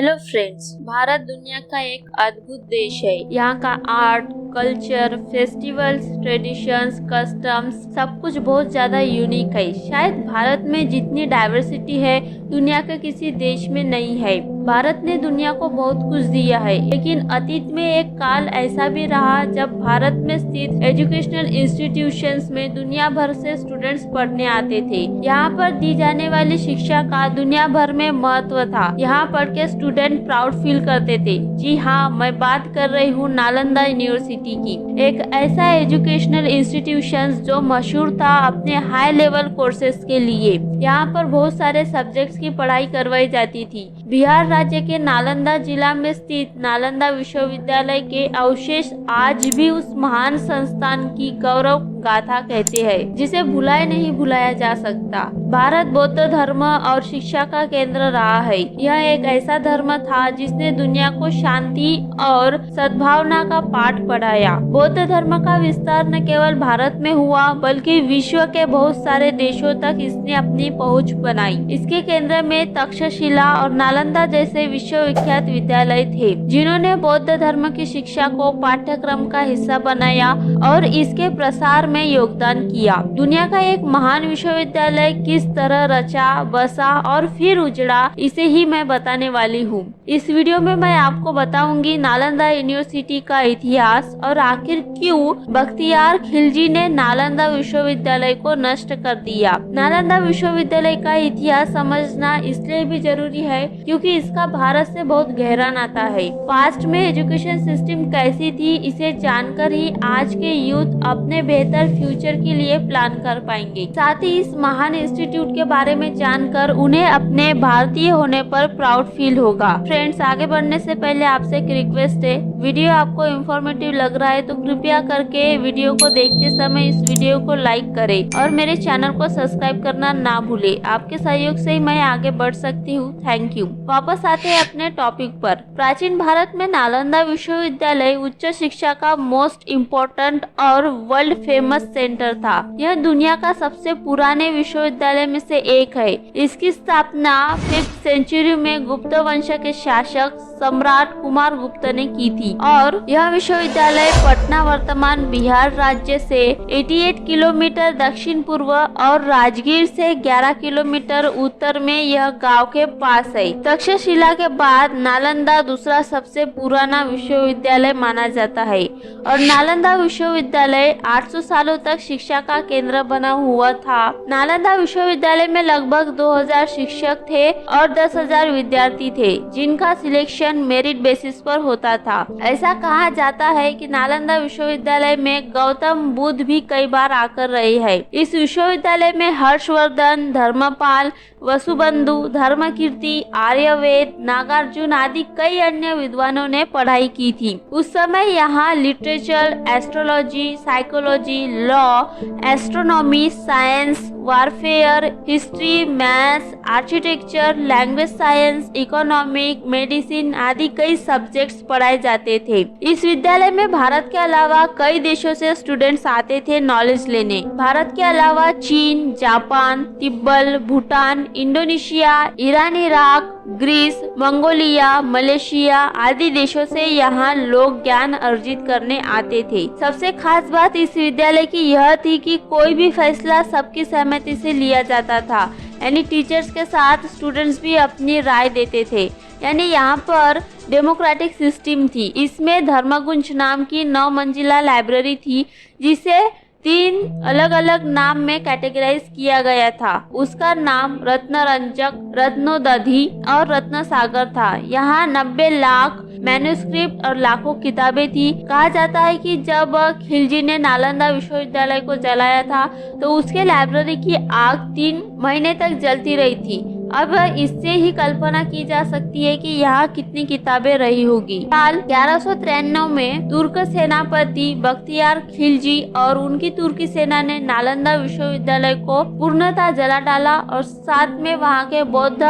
Hello friends, Bharat दुनिया का एक अद्भुत देश है। यहाँ का art, culture, festivals, traditions, customs सब कुछ बहुत ज्यादा यूनिक है। शायद भारत में जितनी डाइवर्सिटी है दुनिया के किसी देश में नहीं है। भारत ने दुनिया को बहुत कुछ दिया है, लेकिन अतीत में एक काल ऐसा भी रहा जब भारत में स्थित एजुकेशनल इंस्टीट्यूशंस में दुनिया भर से स्टूडेंट्स पढ़ने आते थे। यहाँ पर दी जाने वाली शिक्षा का दुनिया भर में महत्व था। यहाँ पढ़ के स्टूडेंट प्राउड फील करते थे। जी हाँ, मैं बात कर रही हूँ नालंदा यूनिवर्सिटी की। एक ऐसा एजुकेशनल इंस्टीट्यूशन जो मशहूर था अपने हाई लेवल कोर्सेज के लिए। यहाँ पर बहुत सारे सब्जेक्ट्स की पढ़ाई करवाई जाती थी। बिहार राज्य के नालंदा जिला में स्थित नालंदा विश्वविद्यालय के अवशेष आज भी उस महान संस्थान की गौरव गाथा कहते हैं, जिसे भुलाए नहीं भुलाया जा सकता। भारत बौद्ध धर्म और शिक्षा का केंद्र रहा है। यह एक ऐसा धर्म था जिसने दुनिया को शांति और सद्भावना का पाठ पढ़ाया। बौद्ध धर्म का विस्तार न केवल भारत में हुआ बल्कि विश्व के बहुत सारे देशों तक इसने अपनी पहुंच बनाई। इसके केंद्र में तक्षशिला और नालंदा जैसे विश्वविख्यात विद्यालय थे, जिन्होंने बौद्ध धर्म की शिक्षा को पाठ्यक्रम का हिस्सा बनाया और इसके प्रसार में योगदान किया। दुनिया का एक महान विश्वविद्यालय किस तरह रचा, बसा और फिर उजड़ा, इसे ही मैं बताने वाली हूँ। इस वीडियो में मैं आपको बताऊंगी नालंदा यूनिवर्सिटी का इतिहास और आखिर क्यों बख्तियार खिलजी ने नालंदा विश्वविद्यालय को नष्ट कर दिया। नालंदा विश्वविद्यालय का इतिहास समझना इसलिए भी जरूरी है क्योंकि इसका भारत से बहुत गहरा नाता है। पास्ट में एजुकेशन सिस्टम कैसी थी, इसे जानकर ही आज के यूथ अपने बेहतर फ्यूचर के लिए प्लान कर पाएंगे। साथ ही इस महान इंस्टीट्यूट के बारे में जानकर उन्हें अपने भारतीय होने पर प्राउड फील होगा। फ्रेंड्स, आगे बढ़ने से पहले आपसे एक रिक्वेस्ट है, वीडियो आपको इंफॉर्मेटिव लग रहा है तो कृपया करके वीडियो को देखते समय इस वीडियो को लाइक करें और मेरे चैनल को सब्सक्राइब करना ना भूले। आपके सहयोग से ही मैं आगे बढ़ सकती हूँ। Thank you. वापस आते हैं अपने टॉपिक पर। प्राचीन भारत में नालंदा विश्वविद्यालय उच्च शिक्षा का मोस्ट इम्पोर्टेंट और वर्ल्ड फेमस सेंटर था। यह दुनिया का सबसे पुराने विश्वविद्यालय में से एक है। इसकी स्थापना 5th सेंचुरी में गुप्त वंश के शासक सम्राट कुमार गुप्त ने की थी और यह विश्वविद्यालय पटना वर्तमान बिहार राज्य से 88 किलोमीटर दक्षिण पूर्व और राजगीर से 11 किलोमीटर उत्तर में यह गांव के पास है। तक्षशिला के बाद नालंदा दूसरा सबसे पुराना विश्वविद्यालय माना जाता है और नालंदा विश्वविद्यालय 800 सालों तक शिक्षा का केंद्र बना हुआ था। नालंदा विश्वविद्यालय में लगभग 2000 शिक्षक थे और 10,000 विद्यार्थी थे, जिनका सिलेक्शन मेरिट बेसिस पर होता था। ऐसा कहा जाता है कि नालंदा विश्वविद्यालय में गौतम बुद्ध भी कई बार आकर रहे हैं। इस विश्वविद्यालय में हर्षवर्धन, धर्मपाल, वसुबंधु, धर्मकीर्ति, आर्यवेद, नागार्जुन आदि कई अन्य विद्वानों ने पढ़ाई की थी। उस समय यहाँ literature, astrology, psychology, law, astronomy, science, warfare, history, maths, architecture, language science, economic, medicine आदि कई सब्जेक्ट्स पढ़ाए जाते थे। इस विद्यालय में भारत के अलावा कई देशों से स्टूडेंट्स आते थे नॉलेज लेने। भारत के अलावा चीन, Japan, Tibet, Bhutan, Indonesia, Iran, Iraq, Greece, Mongolia, Malaysia आदि देशों से यहाँ लोग ज्ञान अर्जित करने आते थे। सबसे खास बात इस विद्यालय की यह थी कि कोई भी फैसला सबकी सहमति से लिया जाता था, यानी टीचर्स के साथ स्टूडेंट्स भी अपनी राय देते थे। यानी यहाँ पर डेमोक्रेटिक सिस्टम थी। इसमें धर्मगुंज नाम की 9 मंजिला लाइब्रेरी थी, जिसे 3 अलग अलग नाम में कैटेगराइज किया गया था। उसका नाम रत्नरंजक, रत्नोदधि और रत्नसागर था। यहाँ 90 लाख मैन्युस्क्रिप्ट और लाखों किताबें थी। कहा जाता है कि जब खिलजी ने नालंदा विश्वविद्यालय को जलाया था तो उसके लाइब्रेरी की आग 3 महीने तक जलती रही थी। अब इससे ही कल्पना की जा सकती है कि यहाँ कितनी किताबें रही होगी। साल 1193 में तुर्क सेनापति बख्तियार खिलजी और उनकी तुर्की सेना ने नालंदा विश्वविद्यालय को पूर्णतः जला डाला और साथ में वहाँ के बौद्ध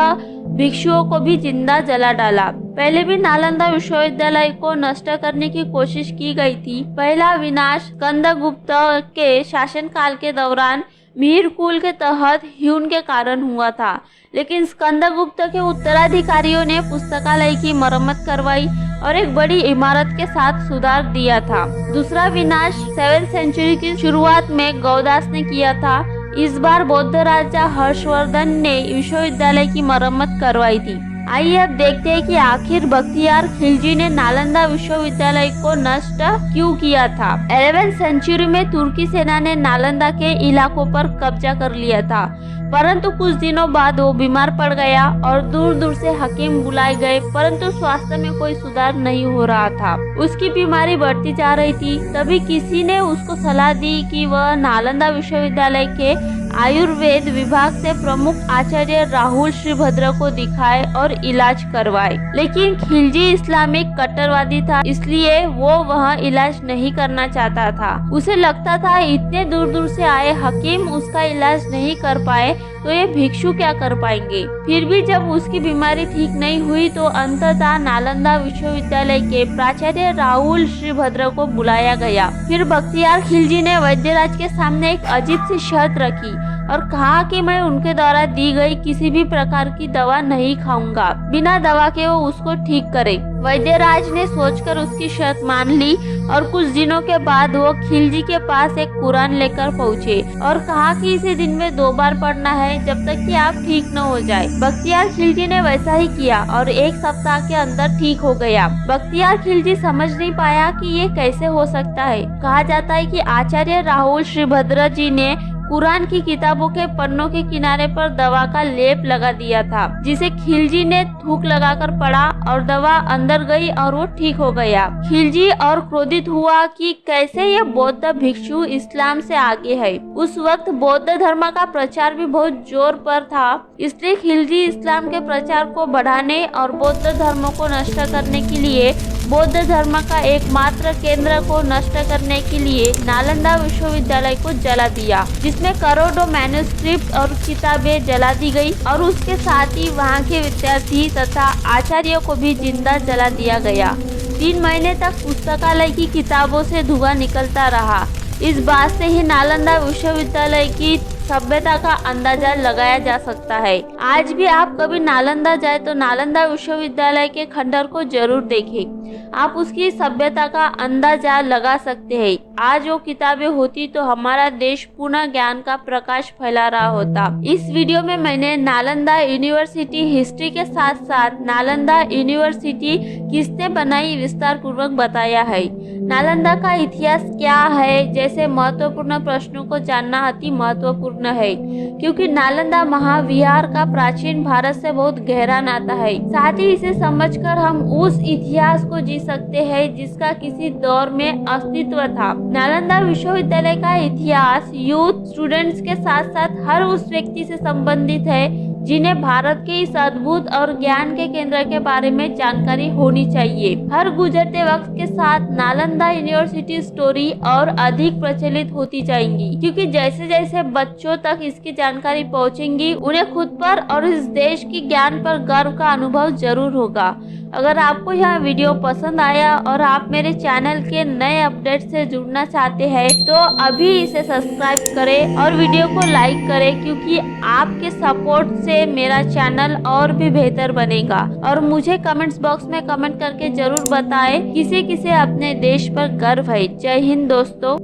भिक्षुओं को भी जिंदा जला डाला। पहले भी नालंदा विश्वविद्यालय को नष्ट करने की कोशिश की गई थी। पहला विनाश स्कंदगुप्त के शासनकाल के दौरान मिहिर कुल के तहत ह्यून के कारण हुआ था, लेकिन स्कंदगुप्त के उत्तराधिकारियों ने पुस्तकालय की मरम्मत करवाई और एक बड़ी इमारत के साथ सुधार दिया था। दूसरा विनाश 7वीं सेंचुरी की शुरुआत में गौदास ने किया था। इस बार बौद्ध राजा हर्षवर्धन ने विश्वविद्यालय की मरम्मत करवाई थी। आइए अब देखते हैं कि आखिर बख्तियार खिलजी ने नालंदा विश्वविद्यालय को नष्ट क्यों किया था। 11वीं सेंचुरी में तुर्की सेना ने नालंदा के इलाकों पर कब्जा कर लिया था, परंतु कुछ दिनों बाद वो बीमार पड़ गया और दूर दूर से हकीम बुलाए गए, परंतु स्वास्थ्य में कोई सुधार नहीं हो रहा था। उसकी बीमारी बढ़ती जा रही थी। तभी किसी ने उसको सलाह दी कि वह नालंदा विश्वविद्यालय के आयुर्वेद विभाग से प्रमुख आचार्य राहुल श्रीभद्र को दिखाए और इलाज करवाए, लेकिन खिलजी इस्लामिक कट्टरवादी था, इसलिए वो वह इलाज नहीं करना चाहता था। उसे लगता था इतने दूर दूर से आए हकीम उसका इलाज नहीं कर पाए तो ये भिक्षु क्या कर पाएंगे। फिर भी जब उसकी बीमारी ठीक नहीं हुई तो अंततः नालंदा विश्वविद्यालय के प्राचार्य राहुल श्रीभद्र को बुलाया गया। फिर बख्तियार खिलजी ने वैद्यराज के सामने एक अजीब सी शर्त रखी और कहा कि मैं उनके द्वारा दी गई किसी भी प्रकार की दवा नहीं खाऊंगा, बिना दवा के वो उसको ठीक करे। वैद्यराज ने सोचकर उसकी शर्त मान ली और कुछ दिनों के बाद वो खिलजी के पास एक कुरान लेकर पहुँचे और कहा कि इसे दिन में 2 बार पढ़ना है जब तक कि आप ठीक न हो जाए। बख्तियार खिलजी ने वैसा ही किया और 1 सप्ताह के अंदर ठीक हो गया। बख्तियार खिलजी समझ नहीं पाया कि ये कैसे हो सकता है। कहा जाता है कि आचार्य राहुल श्रीभद्र जी ने कुरान की किताबों के पन्नों के किनारे पर दवा का लेप लगा दिया था, जिसे खिलजी ने थूक लगाकर पढ़ा और दवा अंदर गई और वो ठीक हो गया। खिलजी और क्रोधित हुआ कि कैसे ये बौद्ध भिक्षु इस्लाम से आगे है। उस वक्त बौद्ध धर्म का प्रचार भी बहुत जोर पर था, इसलिए खिलजी इस्लाम के प्रचार को बढ़ाने और बौद्ध धर्म को नष्ट करने के लिए बौद्ध धर्म का एकमात्र केंद्र को नष्ट करने के लिए नालंदा विश्वविद्यालय को जला दिया, जिसमें करोड़ों मैन्युस्क्रिप्ट और किताबें जला दी गई और उसके साथ ही वहां के विद्यार्थी तथा आचार्यों को भी जिंदा जला दिया गया। 3 महीने तक पुस्तकालय की किताबों से धुआं निकलता रहा। इस बात से ही नालंदा विश्वविद्यालय की सभ्यता का अंदाजा लगाया जा सकता है। आज भी आप कभी नालंदा जाए तो नालंदा विश्वविद्यालय के खंडर को जरूर देखें। आप उसकी सभ्यता का अंदाजा लगा सकते हैं। आज वो किताबें होती तो हमारा देश पुनः ज्ञान का प्रकाश फैला रहा होता। इस वीडियो में मैंने नालंदा यूनिवर्सिटी हिस्ट्री के साथ साथ नालंदा यूनिवर्सिटी किसने बनाई विस्तार पूर्वक बताया है। नालंदा का इतिहास क्या है जैसे महत्वपूर्ण प्रश्नों को जानना अति महत्वपूर्ण है, क्योंकि नालंदा महाविहार का प्राचीन भारत से बहुत गहरा नाता है। साथ ही इसे समझकर हम उस इतिहास को जी सकते हैं जिसका किसी दौर में अस्तित्व था। नालंदा विश्वविद्यालय का इतिहास यूथ स्टूडेंट्स के साथ साथ हर उस व्यक्ति से संबंधित है जिन्हें भारत के इस अद्भुत और ज्ञान के केंद्र के बारे में जानकारी होनी चाहिए। हर गुजरते वक्त के साथ नालंदा यूनिवर्सिटी स्टोरी और अधिक प्रचलित होती जाएंगी, क्योंकि जैसे जैसे बच्चों तक इसकी जानकारी पहुंचेंगी उन्हें खुद पर और इस देश की ज्ञान पर गर्व का अनुभव जरूर होगा। अगर आपको यह वीडियो पसंद आया और आप मेरे चैनल के नए अपडेट से जुड़ना चाहते हैं तो अभी इसे सब्सक्राइब करें और वीडियो को लाइक करें, क्योंकि आपके सपोर्ट से मेरा चैनल और भी बेहतर बनेगा। और मुझे कमेंट्स बॉक्स में कमेंट करके जरूर बताएं किसे किसे अपने देश पर गर्व है। जय हिंद दोस्तों।